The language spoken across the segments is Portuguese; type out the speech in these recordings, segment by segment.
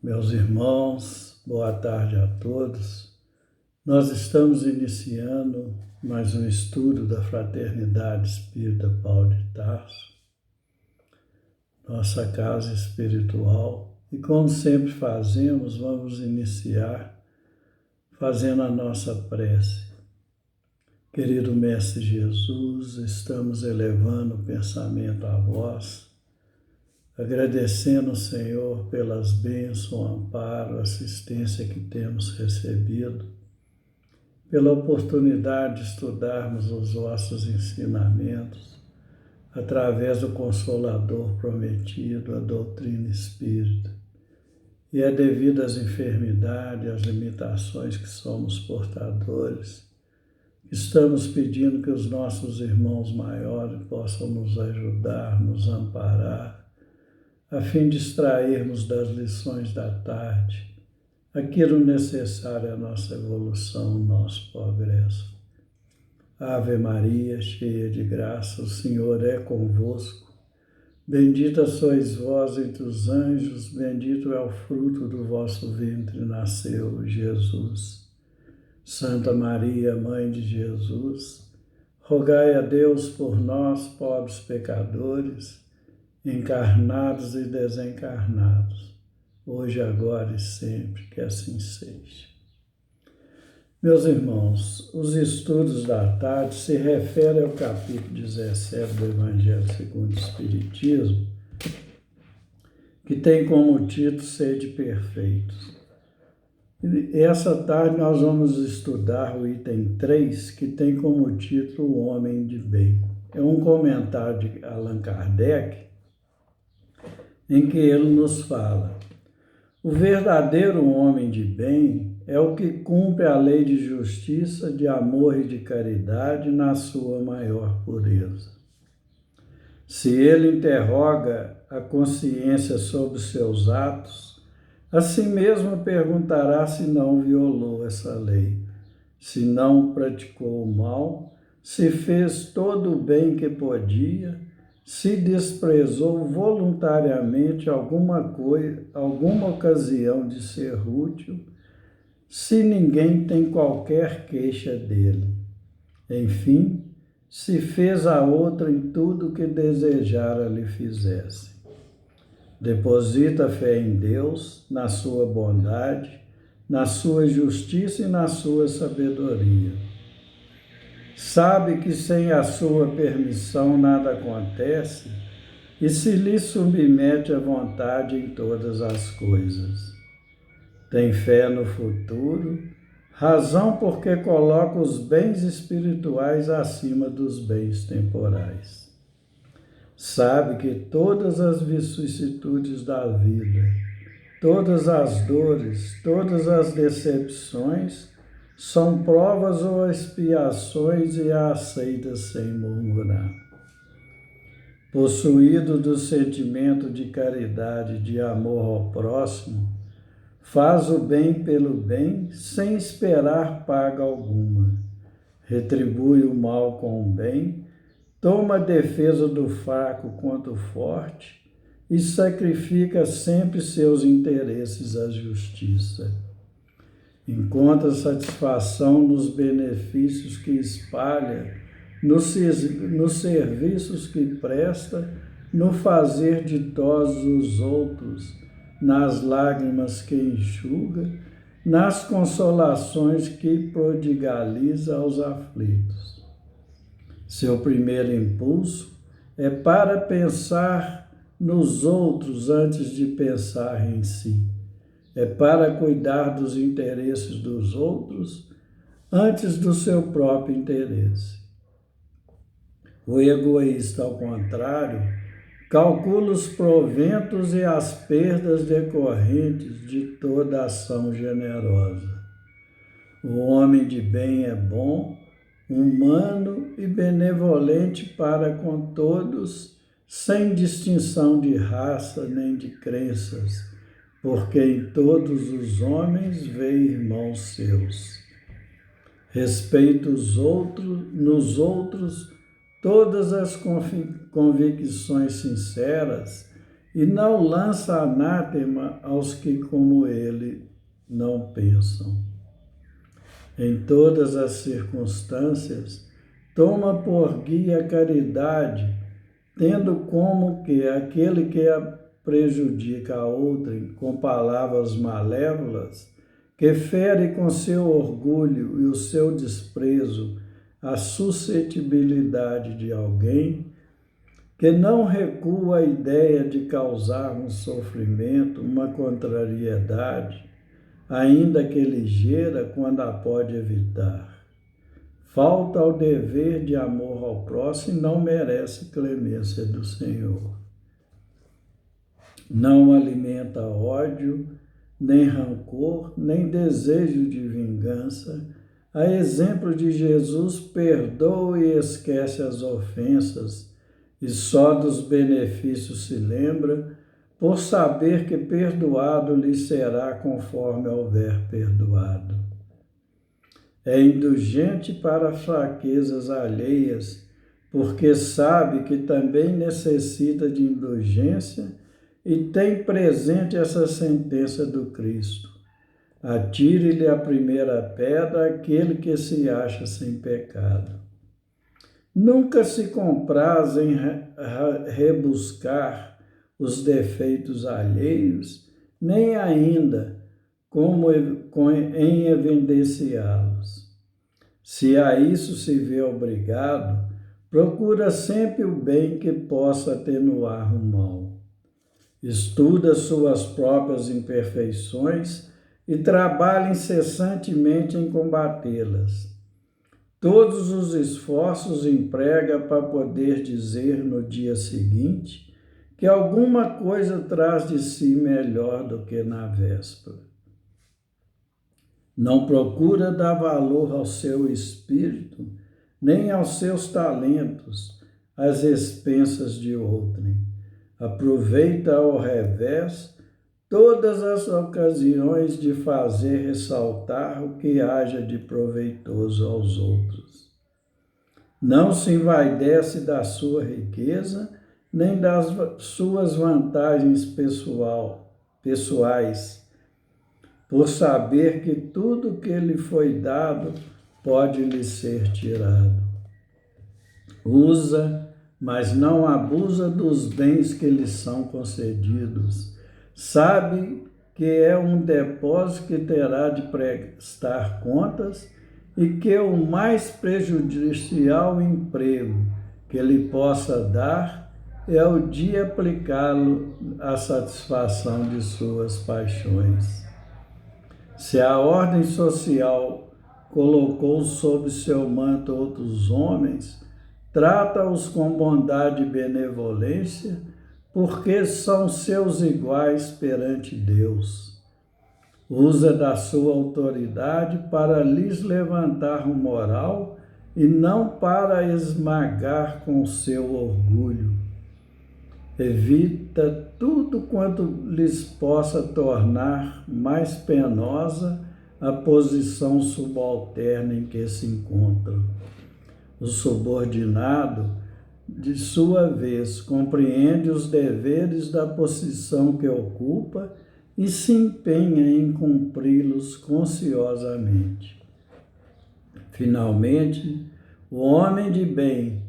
Meus irmãos, boa tarde a todos. Nós estamos iniciando mais um estudo da Fraternidade Espírita Paulo de Tarso, nossa casa espiritual. E como sempre fazemos, vamos iniciar fazendo a nossa prece. Querido Mestre Jesus, estamos elevando o pensamento a vós, agradecendo, Senhor, pelas bênçãos, amparo, assistência que temos recebido, pela oportunidade de estudarmos os vossos ensinamentos, através do Consolador prometido, a doutrina espírita. E é devido às enfermidades, às limitações que somos portadores, estamos pedindo que os nossos irmãos maiores possam nos ajudar, nos amparar, a fim de extrairmos das lições da tarde aquilo necessário à nossa evolução, ao nosso progresso. Ave Maria, cheia de graça, o Senhor é convosco. Bendita sois vós entre os anjos, bendito é o fruto do vosso ventre, nasceu Jesus. Santa Maria, Mãe de Jesus, rogai a Deus por nós, pobres pecadores, encarnados e desencarnados, hoje, agora e sempre, que assim seja. Meus irmãos, os estudos da tarde se referem ao capítulo 17 do Evangelho segundo o Espiritismo, que tem como título Sede Perfeitos. E essa tarde nós vamos estudar o item 3, que tem como título O Homem de Bem. É um comentário de Allan Kardec, em que ele nos fala: o verdadeiro homem de bem é o que cumpre a lei de justiça, de amor e de caridade na sua maior pureza. Se ele interroga a consciência sobre os seus atos, a si mesmo perguntará se não violou essa lei, se não praticou o mal, se fez todo o bem que podia, se desprezou voluntariamente alguma ocasião de ser útil, se ninguém tem qualquer queixa dele. Enfim, se fez a outra em tudo que desejara lhe fizesse. Deposita fé em Deus, na sua bondade, na sua justiça e na sua sabedoria. Sabe que sem a sua permissão nada acontece e se lhe submete à vontade em todas as coisas. Tem fé no futuro, razão porque coloca os bens espirituais acima dos bens temporais. Sabe que todas as vicissitudes da vida, todas as dores, todas as decepções são provas ou expiações e a aceita sem murmurar. Possuído do sentimento de caridade e de amor ao próximo, faz o bem pelo bem sem esperar paga alguma, retribui o mal com o bem, toma a defesa do fraco contra o forte e sacrifica sempre seus interesses à justiça. Encontra satisfação nos benefícios que espalha, nos serviços que presta, no fazer ditosos os outros, nas lágrimas que enxuga, nas consolações que prodigaliza aos aflitos. Seu primeiro impulso é para pensar nos outros antes de pensar em si. É para cuidar dos interesses dos outros antes do seu próprio interesse. O egoísta, ao contrário, calcula os proventos e as perdas decorrentes de toda ação generosa. O homem de bem é bom, humano e benevolente para com todos, sem distinção de raça nem de crenças, porque em todos os homens vê irmãos seus. Respeita nos outros todas as convicções sinceras e não lança anátema aos que, como ele, não pensam. Em todas as circunstâncias, toma por guia a caridade, tendo como que aquele que a prejudica a outrem com palavras malévolas, que fere com seu orgulho e o seu desprezo a suscetibilidade de alguém, que não recua a ideia de causar um sofrimento, uma contrariedade, ainda que ligeira, quando a pode evitar. Falta ao dever de amor ao próximo e não merece clemência do Senhor. Não alimenta ódio, nem rancor, nem desejo de vingança. A exemplo de Jesus, perdoa e esquece as ofensas, e só dos benefícios se lembra, por saber que perdoado lhe será conforme houver perdoado. É indulgente para fraquezas alheias, porque sabe que também necessita de indulgência e tem presente essa sentença do Cristo. Atire-lhe a primeira pedra aquele que se acha sem pecado. Nunca se compraz em rebuscar os defeitos alheios, nem ainda em evidenciá-los. Se a isso se vê obrigado, procura sempre o bem que possa atenuar o mal. Estuda suas próprias imperfeições e trabalha incessantemente em combatê-las. Todos os esforços emprega para poder dizer no dia seguinte que alguma coisa traz de si melhor do que na véspera. Não procura dar valor ao seu espírito, nem aos seus talentos, às expensas de outrem. Aproveita ao revés todas as ocasiões de fazer ressaltar o que haja de proveitoso aos outros. Não se envaidece da sua riqueza, nem das suas vantagens pessoais, por saber que tudo que lhe foi dado pode lhe ser tirado. Usa, mas não abusa dos bens que lhe são concedidos. Sabe que é um depósito que terá de prestar contas e que o mais prejudicial emprego que lhe possa dar é o de aplicá-lo à satisfação de suas paixões. Se a ordem social colocou sob seu manto outros homens, trata-os com bondade e benevolência, porque são seus iguais perante Deus. Usa da sua autoridade para lhes levantar o moral e não para esmagar com seu orgulho. Evita tudo quanto lhes possa tornar mais penosa a posição subalterna em que se encontram. O subordinado, de sua vez, compreende os deveres da posição que ocupa e se empenha em cumpri-los consciosamente. Finalmente, o homem de bem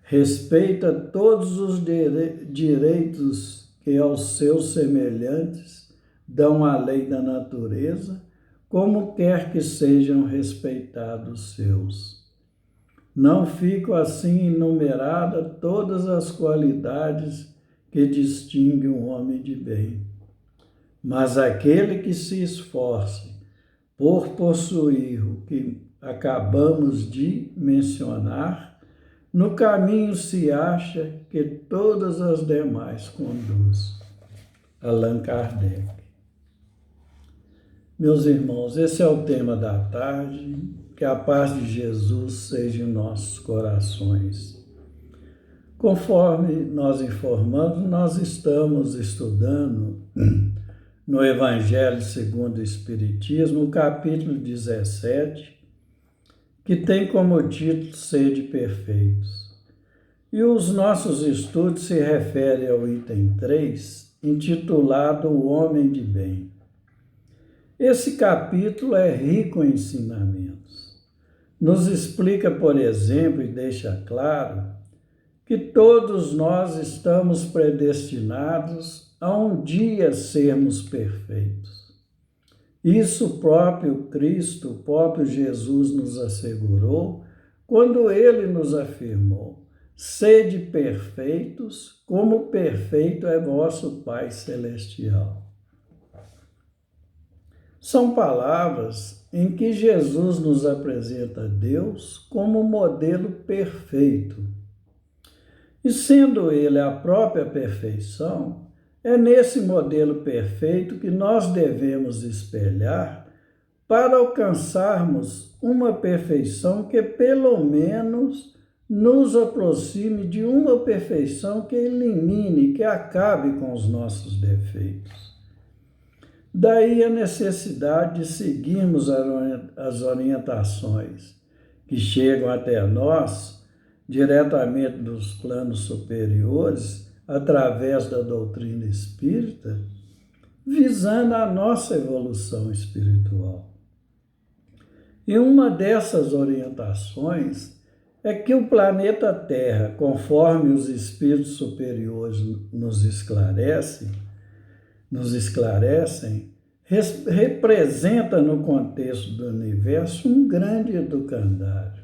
respeita todos os direitos que aos seus semelhantes dão a lei da natureza, como quer que sejam respeitados seus. Não ficam assim enumeradas todas as qualidades que distinguem um homem de bem. Mas aquele que se esforce por possuir o que acabamos de mencionar, no caminho se acha que todas as demais conduz. Allan Kardec. Meus irmãos, esse é o tema da tarde. Que a paz de Jesus seja em nossos corações. Conforme nós informamos, nós estamos estudando no Evangelho segundo o Espiritismo, o capítulo 17, que tem como título Sede Perfeitos. E os nossos estudos se referem ao item 3, intitulado O Homem de Bem. Esse capítulo é rico em ensinamentos. Nos explica, por exemplo, e deixa claro que todos nós estamos predestinados a um dia sermos perfeitos. Isso o próprio Cristo, o próprio Jesus nos assegurou quando ele nos afirmou: sede perfeitos, como perfeito é vosso Pai Celestial. São palavras em que Jesus nos apresenta Deus como modelo perfeito. E sendo ele a própria perfeição, é nesse modelo perfeito que nós devemos espelhar para alcançarmos uma perfeição que pelo menos nos aproxime de uma perfeição que elimine, que acabe com os nossos defeitos. Daí a necessidade de seguirmos as orientações que chegam até nós diretamente dos planos superiores, através da doutrina espírita, visando a nossa evolução espiritual. E uma dessas orientações é que o planeta Terra, conforme os espíritos superiores nos esclarecem, representa no contexto do universo um grande educandário,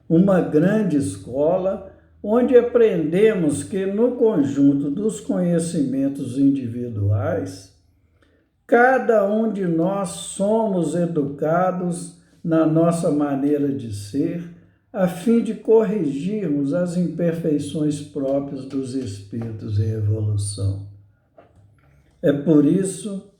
uma grande escola onde aprendemos que no conjunto dos conhecimentos individuais, cada um de nós somos educados na nossa maneira de ser, a fim de corrigirmos as imperfeições próprias dos espíritos em evolução. É por isso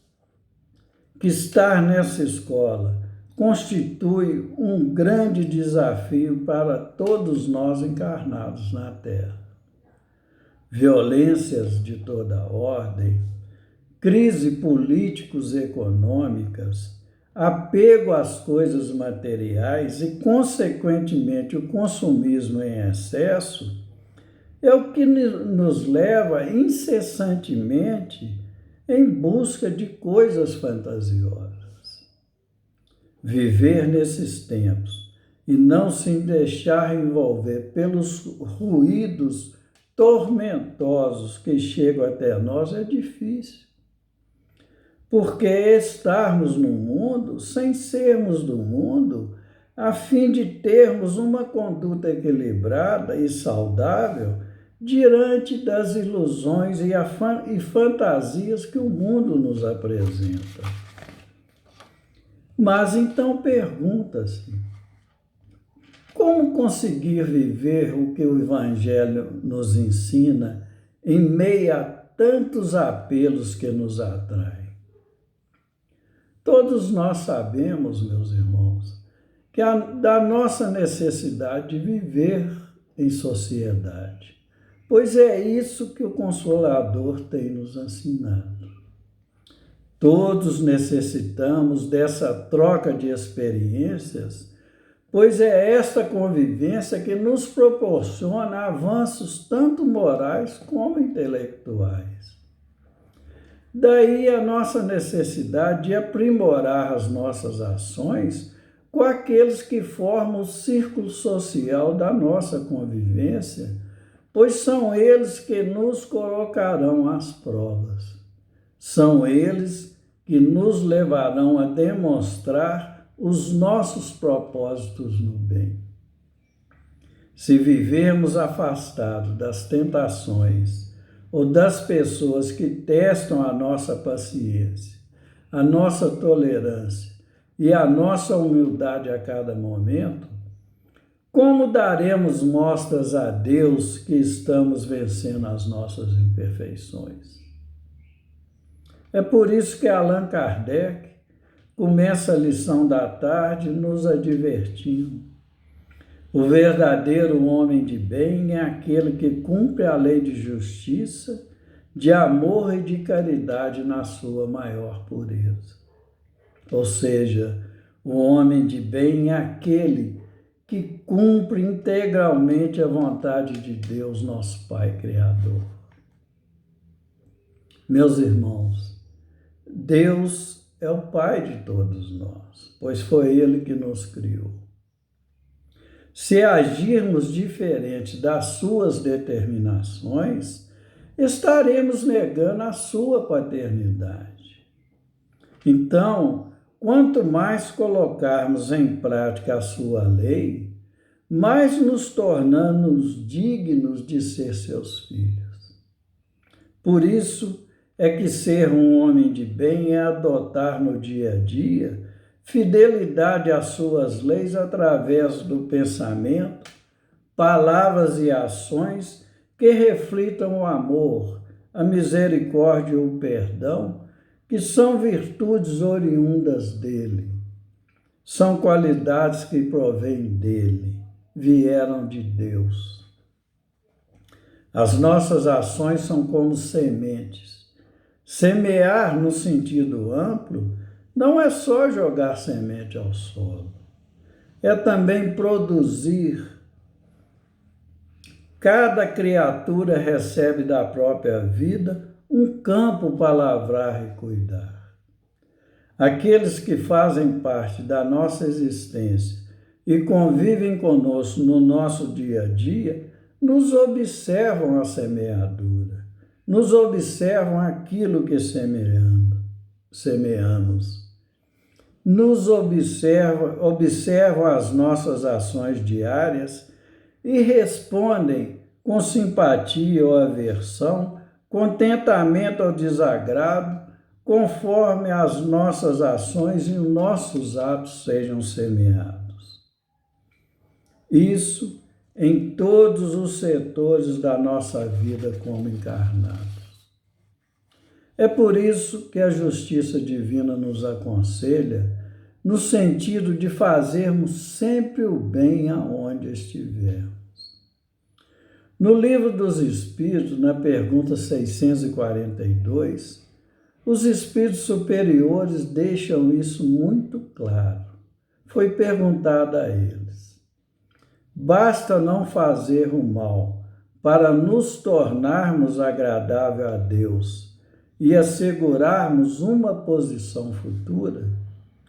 que estar nessa escola constitui um grande desafio para todos nós encarnados na Terra. Violências de toda ordem, crise políticos e econômicas, apego às coisas materiais e, consequentemente, o consumismo em excesso é o que nos leva incessantemente em busca de coisas fantasiosas. Viver nesses tempos e não se deixar envolver pelos ruídos tormentosos que chegam até nós é difícil. Porque estarmos no mundo sem sermos do mundo, a fim de termos uma conduta equilibrada e saudável diante das ilusões e fantasias que o mundo nos apresenta. Mas então pergunta-se, como conseguir viver o que o Evangelho nos ensina em meio a tantos apelos que nos atraem? Todos nós sabemos, meus irmãos, que da nossa necessidade de viver em sociedade, pois é isso que o Consolador tem nos ensinado. Todos necessitamos dessa troca de experiências, pois é esta convivência que nos proporciona avanços tanto morais como intelectuais. Daí a nossa necessidade de aprimorar as nossas ações com aqueles que formam o círculo social da nossa convivência, pois são eles que nos colocarão às provas. São eles que nos levarão a demonstrar os nossos propósitos no bem. Se vivermos afastados das tentações ou das pessoas que testam a nossa paciência, a nossa tolerância e a nossa humildade a cada momento, como daremos mostras a Deus que estamos vencendo as nossas imperfeições? É por isso que Allan Kardec começa a lição da tarde nos advertindo: o verdadeiro homem de bem é aquele que cumpre a lei de justiça, de amor e de caridade na sua maior pureza. Ou seja, o homem de bem é aquele que cumpre integralmente a vontade de Deus, nosso Pai Criador. Meus irmãos, Deus é o Pai de todos nós, pois foi Ele que nos criou. Se agirmos diferente das suas determinações, estaremos negando a sua paternidade. Então, quanto mais colocarmos em prática a sua lei, mais nos tornamos dignos de ser seus filhos. Por isso é que ser um homem de bem é adotar no dia a dia fidelidade às suas leis através do pensamento, palavras e ações que reflitam o amor, a misericórdia e o perdão, que são virtudes oriundas dele. São qualidades que provêm dele, vieram de Deus. As nossas ações são como sementes. Semear no sentido amplo não é só jogar semente ao solo, é também produzir. Cada criatura recebe da própria vida um campo para lavrar e cuidar. Aqueles que fazem parte da nossa existência e convivem conosco no nosso dia a dia, nos observam a semeadura, nos observam aquilo que semeamos. Nos observam as nossas ações diárias e respondem com simpatia ou aversão, contentamento ou desagrado, conforme as nossas ações e os nossos atos sejam semeados. Isso em todos os setores da nossa vida como encarnados. É por isso que a justiça divina nos aconselha no sentido de fazermos sempre o bem aonde estivermos. No Livro dos Espíritos, na pergunta 642, os espíritos superiores deixam isso muito claro. Foi perguntado a eles: basta não fazer o mal para nos tornarmos agradável a Deus e assegurarmos uma posição futura?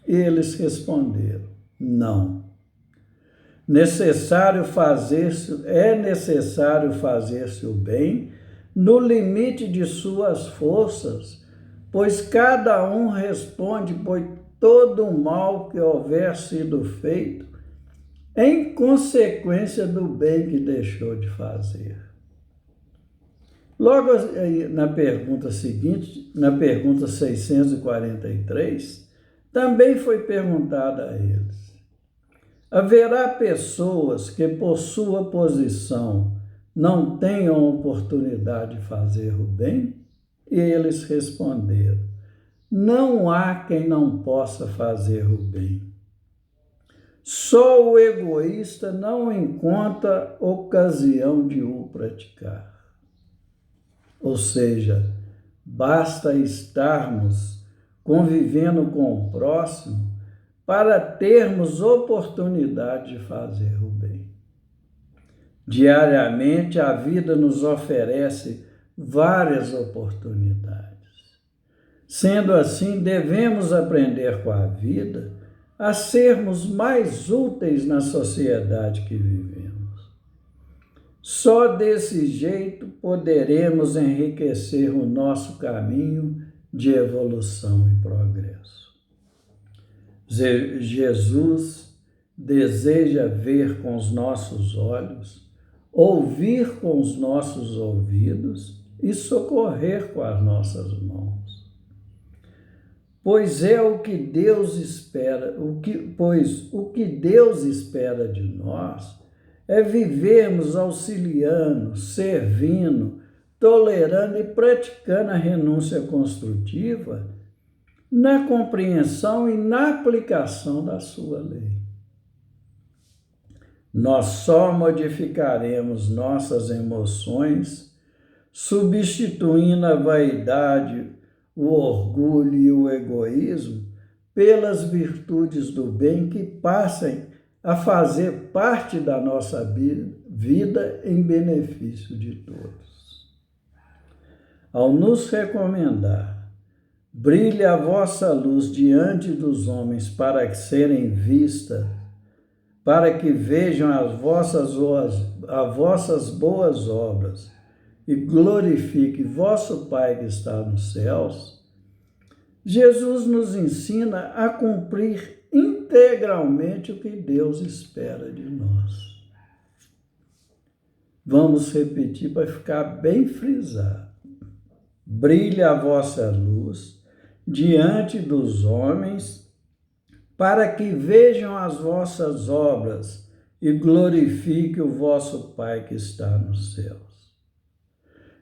Eles responderam: não. É necessário fazer-se o bem no limite de suas forças, pois cada um responde por todo o mal que houver sido feito em consequência do bem que deixou de fazer. Logo na pergunta seguinte, na pergunta 643, também foi perguntada a eles: haverá pessoas que, por sua posição, não tenham oportunidade de fazer o bem? E eles responderam: não há quem não possa fazer o bem. Só o egoísta não encontra ocasião de o praticar. Ou seja, basta estarmos convivendo com o próximo para termos oportunidade de fazer o bem. Diariamente, a vida nos oferece várias oportunidades. Sendo assim, devemos aprender com a vida a sermos mais úteis na sociedade que vivemos. Só desse jeito poderemos enriquecer o nosso caminho de evolução e progresso. Jesus deseja ver com os nossos olhos, ouvir com os nossos ouvidos e socorrer com as nossas mãos. Pois é o que Deus espera, o que Deus espera de nós é vivermos auxiliando, servindo, tolerando e praticando a renúncia construtiva na compreensão e na aplicação da sua lei. Nós só modificaremos nossas emoções, substituindo a vaidade, o orgulho e o egoísmo pelas virtudes do bem que passem a fazer parte da nossa vida em benefício de todos. ao nos recomendar: brilhe a vossa luz diante dos homens para que serem vistas, para que vejam as vossas boas obras e glorifique vosso Pai que está nos céus, Jesus nos ensina a cumprir integralmente o que Deus espera de nós. Vamos repetir para ficar bem frisado. Brilhe a vossa luz diante dos homens, para que vejam as vossas obras e glorifique o vosso Pai que está nos céus.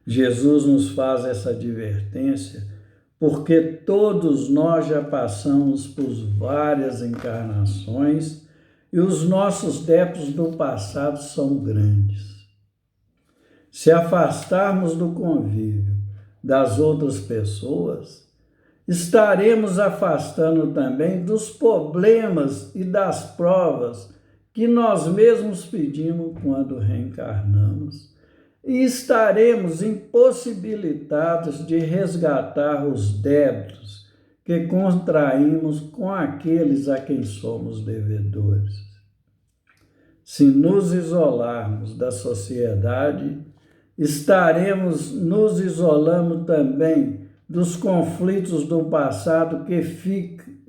Jesus nos faz essa advertência porque todos nós já passamos por várias encarnações e os nossos débitos do passado são grandes. Se afastarmos do convívio das outras pessoas, estaremos afastando também dos problemas e das provas que nós mesmos pedimos quando reencarnamos, e estaremos impossibilitados de resgatar os débitos que contraímos com aqueles a quem somos devedores. Se nos isolarmos da sociedade, estaremos nos isolando também dos conflitos do passado que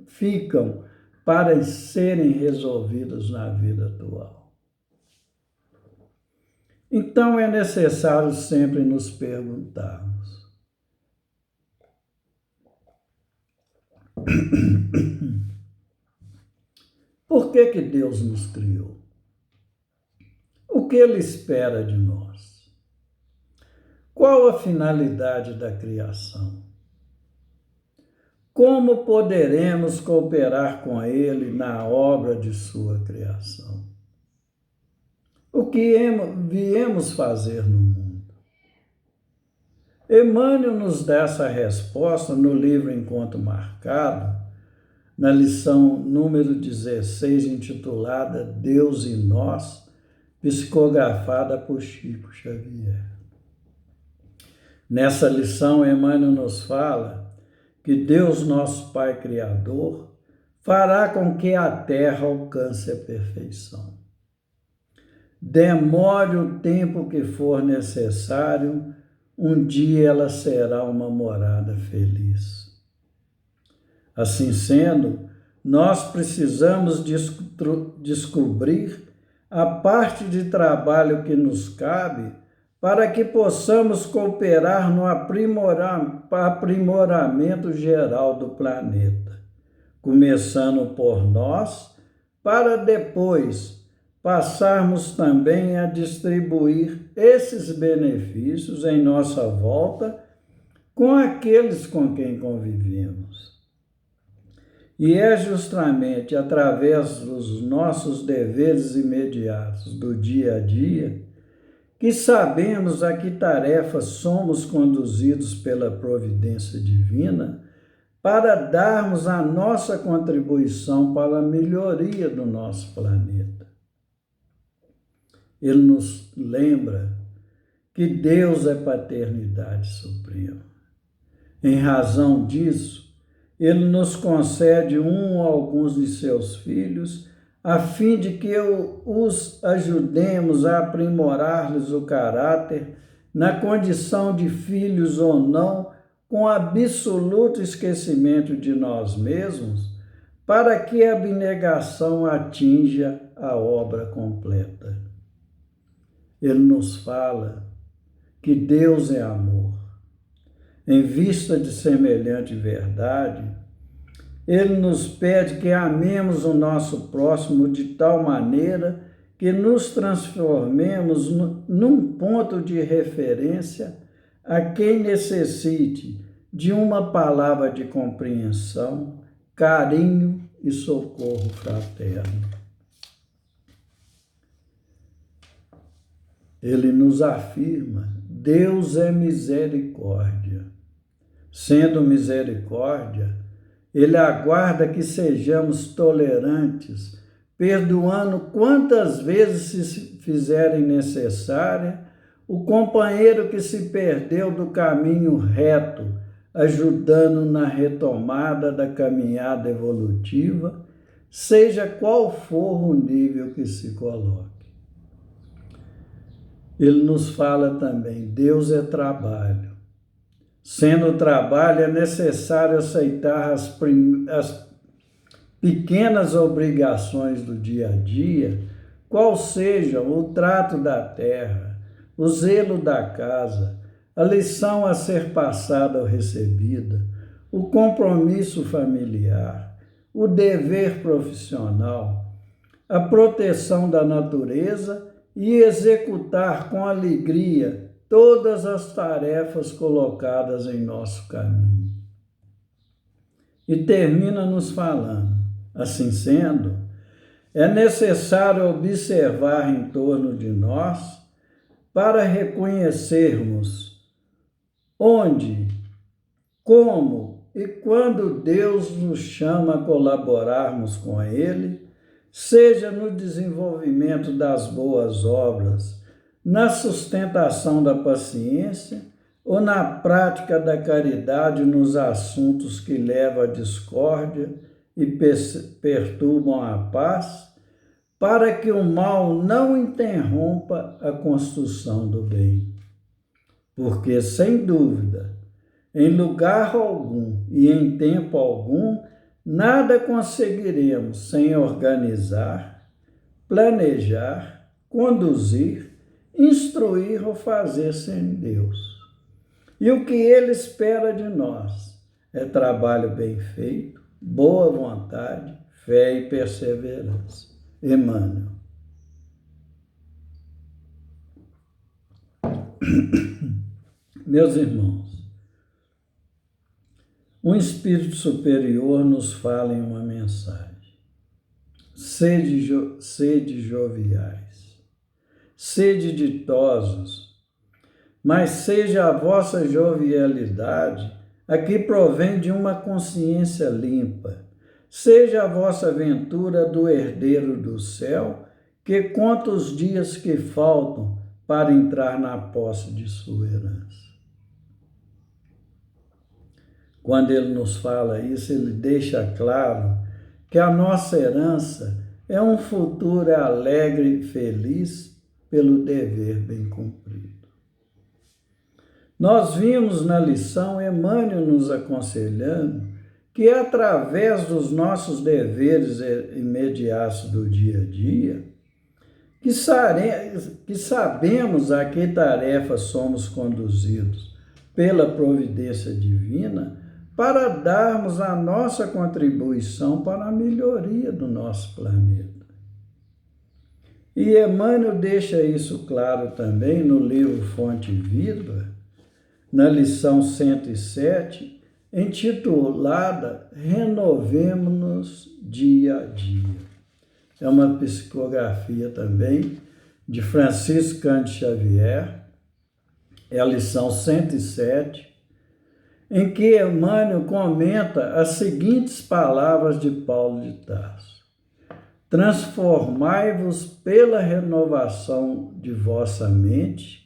ficam para serem resolvidos na vida atual. Então é necessário sempre nos perguntarmos: por que Deus nos criou? O que Ele espera de nós? Qual a finalidade da criação? Como poderemos cooperar com Ele na obra de sua criação? O que viemos fazer no mundo? Emmanuel nos dá essa resposta no livro Encontro Marcado, na lição número 16, intitulada Deus e Nós, psicografada por Chico Xavier. Nessa lição, Emmanuel nos fala que Deus, nosso Pai Criador, fará com que a terra alcance a perfeição. Demore o tempo que for necessário, um dia ela será uma morada feliz. Assim sendo, nós precisamos descobrir a parte de trabalho que nos cabe para que possamos cooperar no aprimoramento geral do planeta, começando por nós, para depois passarmos também a distribuir esses benefícios em nossa volta com aqueles com quem convivemos. E é justamente através dos nossos deveres imediatos do dia a dia que sabemos a que tarefas somos conduzidos pela providência divina para darmos a nossa contribuição para a melhoria do nosso planeta. Ele nos lembra que Deus é paternidade suprema. Em razão disso, Ele nos concede um ou alguns de seus filhos, a fim de que os ajudemos a aprimorar-lhes o caráter, na condição de filhos ou não, com absoluto esquecimento de nós mesmos, para que a abnegação atinja a obra completa. Ele nos fala que Deus é amor. Em vista de semelhante verdade, Ele nos pede que amemos o nosso próximo de tal maneira que nos transformemos num ponto de referência a quem necessite de uma palavra de compreensão, carinho e socorro fraterno. Ele nos afirma: Deus é misericórdia. Sendo misericórdia, Ele aguarda que sejamos tolerantes, perdoando quantas vezes se fizerem necessária, o companheiro que se perdeu do caminho reto, ajudando na retomada da caminhada evolutiva, seja qual for o nível que se coloque. Ele nos fala também, Deus é trabalho. Sendo trabalho, é necessário aceitar as pequenas obrigações do dia a dia, qual seja o trato da terra, o zelo da casa, a lição a ser passada ou recebida, o compromisso familiar, o dever profissional, a proteção da natureza e executar com alegria todas as tarefas colocadas em nosso caminho. E termina nos falando, assim sendo, é necessário observar em torno de nós para reconhecermos onde, como e quando Deus nos chama a colaborarmos com Ele, seja no desenvolvimento das boas obras, na sustentação da paciência ou na prática da caridade nos assuntos que levam à discórdia e perturbam a paz, para que o mal não interrompa a construção do bem. Porque, sem dúvida, em lugar algum e em tempo algum, nada conseguiremos sem organizar, planejar, conduzir, instruir ou fazer sem Deus. E o que Ele espera de nós é trabalho bem feito, boa vontade, fé e perseverança. Emmanuel. Meus irmãos, um espírito superior nos fala em uma mensagem. Sede joviais, sede ditosos, mas seja a vossa jovialidade a que provém de uma consciência limpa. Seja a vossa ventura do herdeiro do céu, que conta os dias que faltam para entrar na posse de sua herança. Quando ele nos fala isso, ele deixa claro que a nossa herança é um futuro alegre e feliz pelo dever bem cumprido. Nós vimos na lição Emmanuel nos aconselhando que através dos nossos deveres imediatos do dia a dia, que sabemos a que tarefa somos conduzidos pela providência divina para darmos a nossa contribuição para a melhoria do nosso planeta. E Emmanuel deixa isso claro também no livro Fonte Viva, na lição 107, intitulada Renovemo-nos Dia a Dia. É uma psicografia também de Francisco Cândido Xavier, é a lição 107, em que Emmanuel comenta as seguintes palavras de Paulo de Tarso: transformai-vos pela renovação de vossa mente,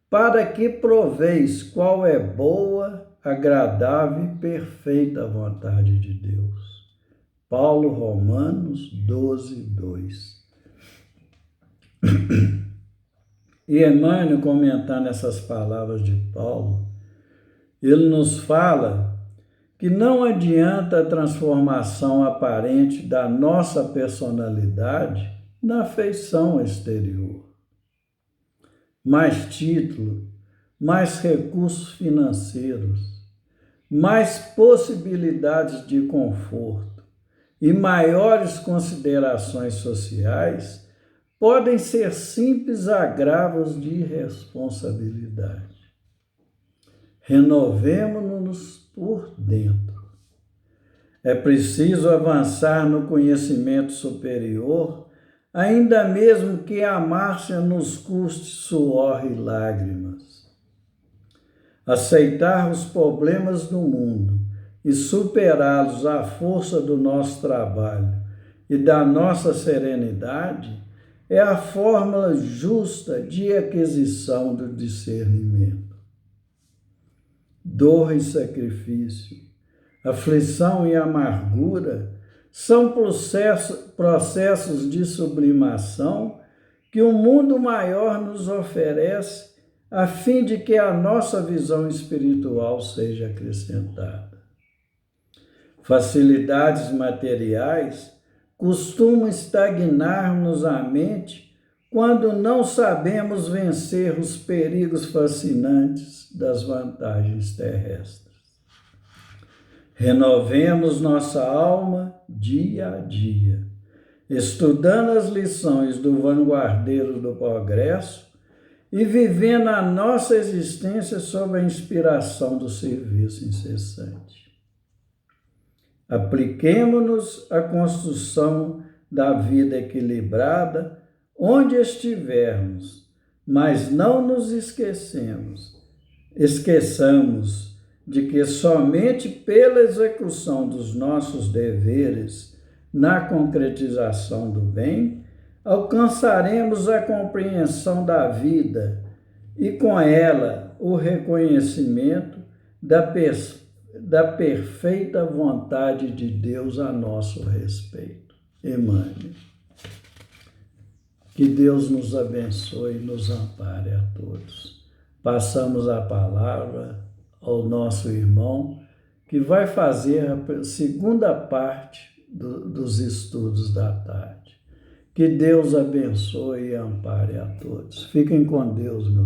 para que proveis qual é boa, agradável e perfeita vontade de Deus. Paulo, Romanos 12, 2. E Emmanuel, comentando essas palavras de Paulo, ele nos fala que não adianta a transformação aparente da nossa personalidade na feição exterior. Mais título, mais recursos financeiros, mais possibilidades de conforto e maiores considerações sociais podem ser simples agravos de irresponsabilidade. Renovemo-nos por dentro. É preciso avançar no conhecimento superior, ainda mesmo que a marcha nos custe suor e lágrimas. Aceitar os problemas do mundo e superá-los à força do nosso trabalho e da nossa serenidade é a fórmula justa de aquisição do discernimento. Dor e sacrifício, aflição e amargura são processos de sublimação que o mundo maior nos oferece a fim de que a nossa visão espiritual seja acrescentada. Facilidades materiais costumam estagnar-nos a mente quando não sabemos vencer os perigos fascinantes das vantagens terrestres. Renovemos nossa alma dia a dia, estudando as lições do vanguardeiro do progresso e vivendo a nossa existência sob a inspiração do serviço incessante. Apliquemo-nos à construção da vida equilibrada onde estivermos, mas não nos esqueçamos de que somente pela execução dos nossos deveres na concretização do bem, alcançaremos a compreensão da vida e, com ela, o reconhecimento da perfeita vontade de Deus a nosso respeito. Emmanuel. Que Deus nos abençoe e nos ampare a todos. Passamos a palavra ao nosso irmão, que vai fazer a segunda parte dos estudos da tarde. Que Deus abençoe e ampare a todos. Fiquem com Deus, meu